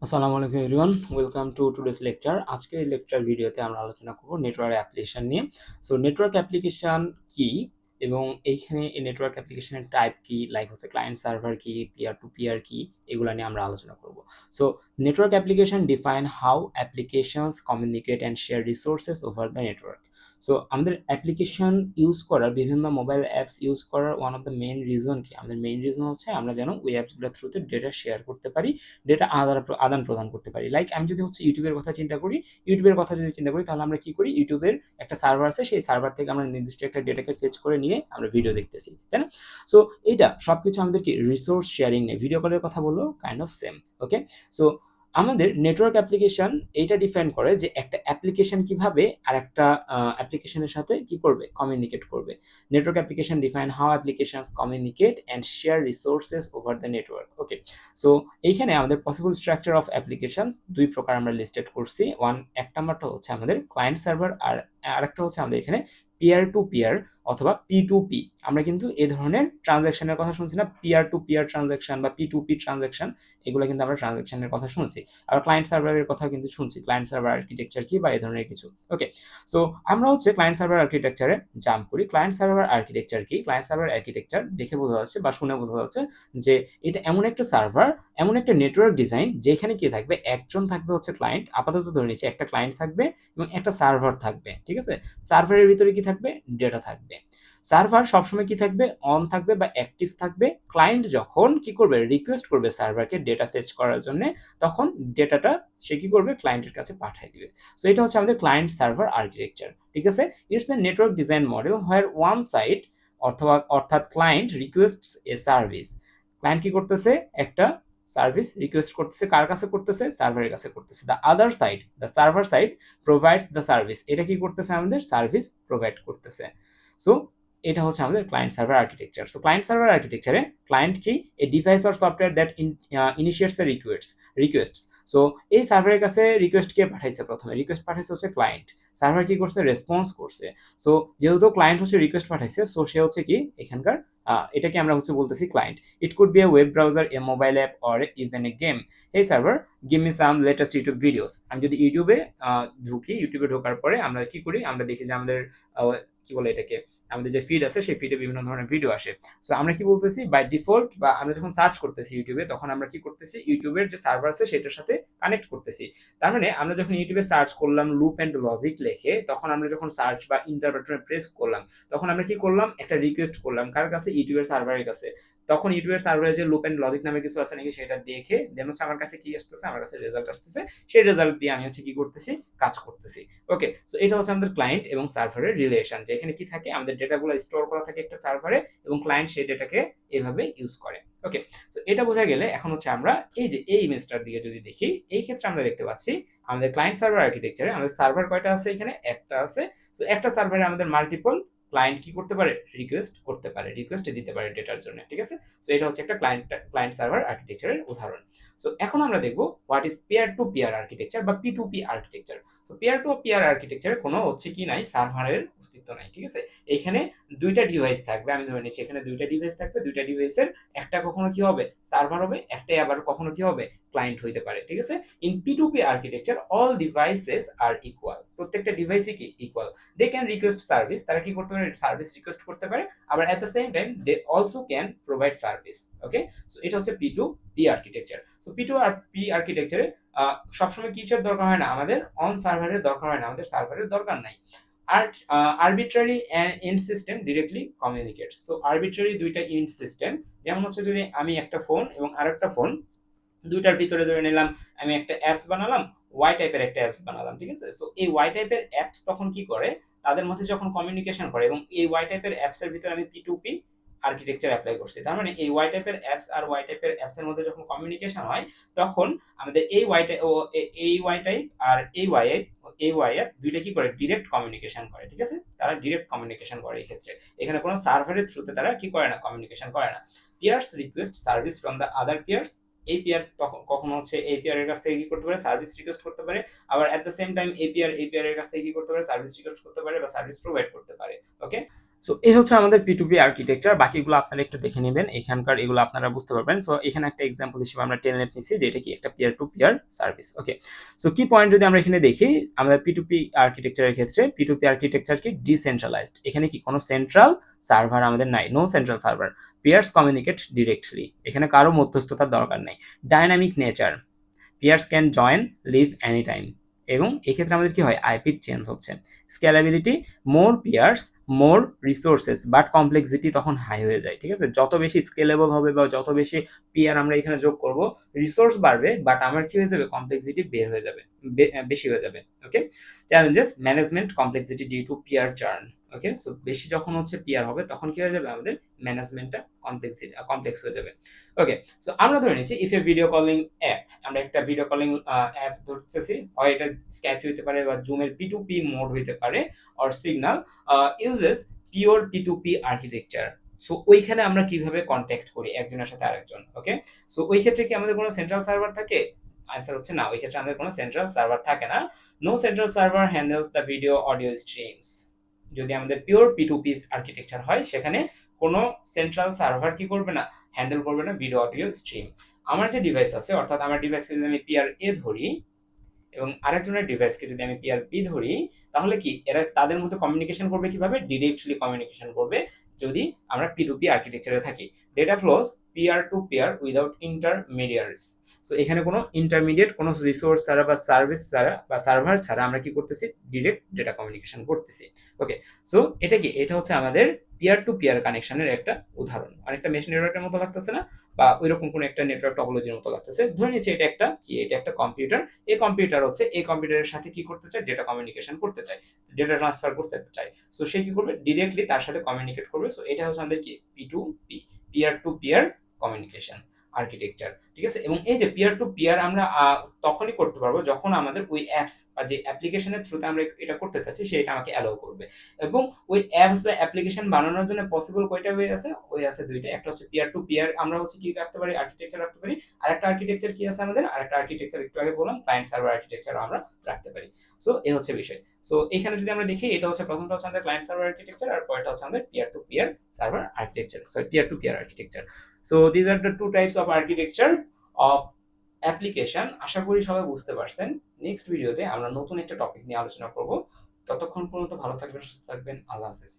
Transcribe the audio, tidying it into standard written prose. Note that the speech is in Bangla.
আসসালামু আলাইকুম everyone, welcome to today's lecture. আজকের এই লেকচার ভিডিওতে আমরা আলোচনা করব নেটওয়ার্ক অ্যাপ্লিকেশন নিয়ে। সো নেটওয়ার্ক অ্যাপ্লিকেশন কি এবং এইখানে এই নেটওয়ার্ক অ্যাপ্লিকেশনের টাইপ কি, লাইক হচ্ছে ক্লায়েন্ট সার্ভার কি, পিয়ার টু পিয়ার কি, এগুলো নিয়ে আমরা আলোচনা করব। So network application define how applications communicate and share resources over the network. So আমাদের অ্যাপ্লিকেশন ইউজ করার, বিভিন্ন মোবাইল অ্যাপস ইউজ করার one of the main reason কি, আমাদের মেইন রিজন হচ্ছে আমরা যেন ওই অ্যাপসগুলোর থ্রুতে ডেটা শেয়ার করতে পারি, ডেটা আদান প্রদান করতে পারি। লাইক আমি যদি হচ্ছে ইউটিউবের কথা চিন্তা করি, তাহলে আমরা কি করি, ইউটিউবের একটা সার্ভার আছে, সেই সার্ভার থেকে আমরা নির্দিষ্ট একটা ডেটাকে ফেচ করে নিয়ে আমরা ভিডিও দেখতেছি, তাই না? সো এইটা সবকিছু আমাদের কি রিসোর্স শেয়ারিং নেই, ভিডিও কলের কথা বললো kind of same. Okay, so আমাদের নেটওয়ার্ক অ্যাপ্লিকেশন এইটা ডিফাইন করে যে একটা অ্যাপ্লিকেশন কিভাবে আর একটা অ্যাপ্লিকেশনের সাথে কি করবে, কমিউনিকেট করবে। Network application define how applications communicate and share resources over the network. Okay, so এইখানে আমাদের পসিবল স্ট্রাকচার অফ অ্যাপ্লিকেশনস দুই প্রকার আমরা লিস্টেড করছি। এক নাম্বারটা হচ্ছে আমাদের ক্লায়েন্ট সার্ভার, আর আরেকটা হচ্ছে আমাদের এখানে পিয়ার টু পিয়ার অথবা পি টু পি। আমরা কিন্তু এই ধরনের ট্রানজ্যাকশনের কথা শুনছি না, পিয়ার টু পিয়ার ট্রানজ্যাকশন বা পি টু পি ট্রানজ্যাকশন, এগুলো কিন্তু আমরা ট্রানজ্যাকশনের কথা শুনছি। আর ক্লায়েন্ট সার্ভারের কথা কিন্তু শুনছি, ক্লায়েন্ট সার্ভার আর্কিটেকচার কি বা এই ধরনের কিছু। ওকে, সো আমরা হচ্ছে ক্লায়েন্ট সার্ভার আর্কিটেকচারে জাম্প করি। ক্লায়েন্ট সার্ভার আর্কিটেকচার কি? ক্লায়েন্ট সার্ভার আর্কিটেকচার দেখে বোঝা যাচ্ছে বা শুনে বোঝা যাচ্ছে যে এটা এমন একটা সার্ভার, এমন একটা নেটওয়ার্ক ডিজাইন যেখানে কি থাকবে, একজন থাকবে হচ্ছে ক্লায়েন্ট, আপাতত ধরে নিচ্ছে একটা ক্লায়েন্ট থাকবে এবং একটা সার্ভার থাকবে, ঠিক আছে? সার্ভারের ভিতরে কি থাকবে, ডেটা থাকবে। সার্ভার সবসময় কি থাকবে, অন থাকবে বা অ্যাক্টিভ থাকবে। ক্লায়েন্ট যখন কি করবে, রিকোয়েস্ট করবে সার্ভারকে ডেটা ফেচ করার জন্য, তখন ডেটাটা সে কি করবে, ক্লায়েন্টের কাছে পাঠিয়ে দিবে। সো এটা হচ্ছে আমাদের ক্লায়েন্ট সার্ভার আর্কিটেকচার, ঠিক আছে? It's the network design model where one side অর্থাৎ client requests a service. Client কি করতেছে, একটা সার্ভিস রিকোয়েস্ট করতেছে, কার কাছে করতেছে, সার্ভারের কাছে করতেছে। The other side, the server side provides the service, এটা কি করতেছে, আমাদের সার্ভিস প্রোভাইড করতেছে। সো এটা হচ্ছে আমাদের client server architecture. So client server আর্কিটেকচারে ক্লায়েন্ট কি, a device or software that initiates the requests. So এই সার্ভারের কাছে রিকোয়েস্ট কে পাঠাইছে, প্রথমে রিকোয়েস্ট পাঠাইছে হচ্ছে ক্লায়েন্ট, সার্ভার কি করছে, রেসপন্স করছে। সো যেহেতু ক্লায়েন্ট হচ্ছে রিকোয়েস্ট পাঠাইছে, সো সে হচ্ছে কি এখানকার এটাকে আমরা হচ্ছে বলতেছি client. It could be a web browser, a mobile app or even a game. এই server give me some latest YouTube videos. আমি যদি ইউটিউবে ঢুকি, ইউটিউবে ঢোকার পরে আমরা কি করি, আমরা দেখি যে আমাদের কি বলে এটাকে, আমাদের যে ফিড আছে সেই ফিডে বিভিন্ন ধরনের ভিডিও আসে। সো আমরা কি বলতেছি, বাই ডিফল্ট বা আমরা যখন সার্চ করতেছি ইউটিউবে, তখন আমরা কি করতেছি, ইউটিউবের যে সার্ভার আছে সেটার সাথে কানেক্ট করতেছি। তার মানে আমরা যখন ইউটিউবে সার্চ করলাম লুপ অ্যান্ড লজিক লেখে, তখন আমরা যখন সার্চ বা ইন্টার বাটনে প্রেস করলাম, তখন আমরা কি করলাম, একটা রিকোয়েস্ট করলাম কার কাছে, ইউটিউবের সার্ভারের কাছে। তখন ইউটিউবের সার্ভারে যে লুপ অ্যান্ড লজিক নামে কিছু আছে নাকি সেটা দেখে দেন হচ্ছে আমার কাছে কি আসতেছে, আমার কাছে রেজাল্ট আসতেছে। সেই রেজাল্ট দিয়ে আমি হচ্ছে কি করতেছি, কাজ করতেছি। ওকে, সো এটা হচ্ছে আমাদের ক্লায়েন্ট এবং সার্ভারের রিলেশন, যে এখানে কি থাকে, আমাদের ডেটাগুলো স্টোর করা থাকে একটা সার্ভারে এবং ক্লায়েন্ট সেই ডেটাকে এভাবে ইউজ করে। ওকে, সো এটা বোঝা গেলে এখন হচ্ছে আমরা এই যে এই ইমেজটার দিকে যদি দেখি, এই ক্ষেত্রে আমরা দেখতে পাচ্ছি আমাদের ক্লায়েন্ট সার্ভার আর্কিটেকচারে আমাদের সার্ভার কয়টা আছে, এখানে একটা আছে। সো একটা সার্ভারে আমাদের মাল্টিপল ক্লায়েন্ট কি করতে পারে, রিকোয়েস্ট করতে পারে, রিকোয়েস্ট দিতে পারে ডেটার জন্য, ঠিক আছে? সো এটা হচ্ছে একটা ক্লায়েন্ট সার্ভার আর্কিটেকচারের উদাহরণ। সো এখন আমরা দেখবো what is peer to peer architecture বা P to P architecture. So peer to peer আর্কিটেকচারে কোনো হচ্ছে কি নাই, সার্ভারের অস্তিত্ব নাই, ঠিক আছে? এখানে দুইটা ডিভাইস থাকবে, আমি ধরে নিচ্ছি এখানে দুইটা ডিভাইস থাকবে, দুইটা ডিভাইসের একটা কখনো কি হবে, সার্ভার হবে, একটাই আবার কখনো কি হবে, ক্লায়েন্ট হইতে পারে, ঠিক আছে? In P to P architecture all devices are equal, প্রত্যেকটা ডিভাইসই কি equal. They can request service, তারা কি করতে পারে, সার্ভিস রিকোয়েস্ট করতে পারে, আবার at the same time they also can provide service. Okay, so এটা হচ্ছে P to P architecture. So P to P আর্কিটেকচারে সবসময় কিসের দরকার হয় না, আমাদের অন সার্ভারের দরকার হয় না, আমাদের সার্ভারের দরকার নাই। Arbitrary end system directly communicate. So arbitrary দুইটা এন্ড সিস্টেম, যেমন হচ্ছে যদি আমি একটা ফোন এবং আরেকটা ফোন, দুইটার ভিতরে ধরে নিলাম আমি একটা অ্যাপস বানালাম, ওয়াই টাইপের একটা অ্যাপস বানালাম, ঠিক আছে? সো এই ওয়াই টাইপের অ্যাপস তখন কি করে, তাদের মধ্যে যখন কমিউনিকেশন করে, এবং এই ওয়াই টাইপের অ্যাপস এর ভিতরে আমি P to P architecture apply করছি, তার মানে এই ওয়াই টাইপের অ্যাপস আর ওয়াই টাইপের অ্যাপস এর মধ্যে যখন কমিউনিকেশন হয়, তখন আমাদের এই ওয়াই টাইপ আর এই ওয়াই অ্যাপ দুইটা কি করে, ডিরেক্ট কমিউনিকেশন করে, ঠিক আছে? তারা ডিরেক্ট কমিউনিকেশন করে এই ক্ষেত্রে, এখানে কোনো সার্ভারের থ্রুতে তারা কি করে না, কমিউনিকেশন করে না। Peers request service from the other peers. এই পিয়ার তখন কখনো হচ্ছে এই পিয়ারের কাছ থেকে কি করতে পারে, সার্ভিস রিকোয়েস্ট করতে পারে, আবার এট দ্য সেম টাইম এই পিয়ারের কাছ থেকে কি করতে পারে, সার্ভিস রিকোয়েস্ট করতে পারে বা সার্ভিস প্রোভাইড করতে পারে। ওকে, সো এই হচ্ছে আমাদের P2P আর্কিটেকচার। বাকিগুলো আপনারা একটু দেখে নেবেন। এখানকার এগুলো আপনারা বুঝতে পারবেন। সো এখানে একটা এক্সাম্পল হিসেবে আমরা টেলনেট নিচ্ছি, যেটা কি একটা peer to peer service. Okay, so কি পয়েন্ট যদি আমরা এখানে দেখি, আমাদের P2P আর্কিটেকচারের ক্ষেত্রে P2P আর্কিটেকচার কি ডিসেন্ট্রালাইজড। এখানে কি কোনো সেন্ট্রাল সার্ভার আমাদের নাই, no central server. Peers communicate directly, এখানে কারো মধ্যস্থতার দরকার নেই। Dynamic nature, peers can join, leave any time. এবং এক্ষেত্রে আমাদের কি হয়, আইপি চেঞ্জ হচ্ছে। Scalability, more peers more resources, but complexity তখন হাই হয়ে যায়। ঠিক আছে, যত বেশি স্কেলেবল হবে বা যত বেশি পিয়ার আমরা এখানে যোগ করব, রিসোর্স বাড়বে, বাট আমার কি হয়ে যাবে, কমপ্লেক্সিটি বের হয়ে যাবে, বেশি হয়ে যাবে। Okay, challenges, management complexity due to peer churn. Okay, so বেশি যখন হচ্ছে পিয়ার হবে তখন কি হয়ে যাবে, আমাদের ম্যানেজমেন্টটা কমপ্লেক্স হয়ে যাবে। ওকে, সো আমরা ধরে নিচ্ছি if A video calling app, আমরা একটা ভিডিও কলিং অ্যাপ ধরতেছি, হয় এটা স্কাইপ হইতে পারে বা জুমের P2P মোড হইতে পারে, or signal uses pure P2P architecture. So ওইখানে আমরা কিভাবে কন্ট্যাক্ট করি একজনের সাথে আরেকজন। ওকে, সো ওই ক্ষেত্রে কি আমাদের কোনো সেন্ট্রাল সার্ভার থাকে? আনসার হচ্ছে না, ওই ক্ষেত্রে আমাদের কোনো সেন্ট্রাল সার্ভার থাকে না। No central server handles the video audio streams. যদি আমাদের পিওর P2P আর্কিটেকচার হয়, সেখানে কোনো সেন্ট্রাল সার্ভার কি করবে না, হ্যান্ডেল করবে না ভিডিও অডিও স্ট্রিম। আমার যে ডিভাইস আছে, অর্থাৎ আমার ডিভাইসকে যদি আমি পিআর এ ধরি এবং আরেকজনের ডিভাইসকে যদি আমি পিআর বি ধরি, তাহলে কি এরা তাদের মধ্যে কমিউনিকেশন করবে কিভাবে, ডিরেক্টলি কমিউনিকেশন করবে যদি আমরা P2P আর্কিটেকচারে থাকি। Data flows peer to peer without intermediaries. So এখানে কোনো ইন্টারমিডিয়েট, কোনো রিসোর্স ছাড়া বা সার্ভিস ছাড়া বা সার্ভার ছাড়া আমরা কি করতেছি, ডিরেক্ট ডেটা কমিউনিকেশন করতেছি। ওকে, সো এটা কি, এটা হচ্ছে আমাদের পিয়ার টু পিয়ার কানেকশনের একটা উদাহরণ। অনেকটা মেশ নেটওয়ার্কের মতো লাগতেছে না, বা ওইরকম কোনো একটা নেটওয়ার্ক টপোলজির মতো লাগতেছে। ধরে নিচ্ছি এটা একটা কি, এটা একটা কম্পিউটার। এই কম্পিউটার হচ্ছে এই কম্পিউটারের সাথে কি করতে চায়, ডেটা কমিউনিকেশন করতে চায়, ডেটা ট্রান্সফার করতে চায়। সো সে কি করবে, ডিরেক্টলি তার সাথে কমিউনিকেট করবে। সো এটা হচ্ছে আমাদের কি, P2P, peer to peer communication architecture. ঠিক আছে, এবং এই যে পিয়ার টু পিয়ার আমরা তখনই করতে পারবো যখন আমাদের ওই অ্যাপস বা যে অ্যাপ্লিকেশনের থ্রুতে আমরা এটা করতে চাচ্ছি সেটা আমাকে অ্যালাউ করবে। এবং ওই অ্যাপস বা অ্যাপ্লিকেশন বানানোর জন্য পসিবল কয়টা ওয়ে আছে, ওই আছে দুইটা। একটা হচ্ছে পিয়ার টু পিয়ার, আমরা হচ্ছে কি রাখতে পারি, আর্কিটেকচার রাখতে পারি। আর একটা আর্কিটেকচার কি আছে আমাদের, আর একটা আর্কিটেকচার একটু আগে বললাম, ক্লায়েন্ট সার্ভার আর্কিটেকচারও আমরা রাখতে পারি। সো এই হচ্ছে বিষয়। সো এখানে যদি আমরা দেখি, এটা হচ্ছে প্রথমটা হচ্ছে আমাদের ক্লায়েন্ট সার্ভার আর্কিটেকচার, আর পরেরটা হচ্ছে আমাদের peer to peer server architecture, sorry peer to peer architecture. So this are the two types of architecture of application. আশা করি সবাই বুঝতে পারছেন। নেক্সট ভিডিওতে আমরা নতুন একটা টপিক নিয়ে আলোচনা করব। ততক্ষণ পর্যন্ত ভালো থাকবেন, সুস্থ থাকবেন। আল্লাহ হাফেজ।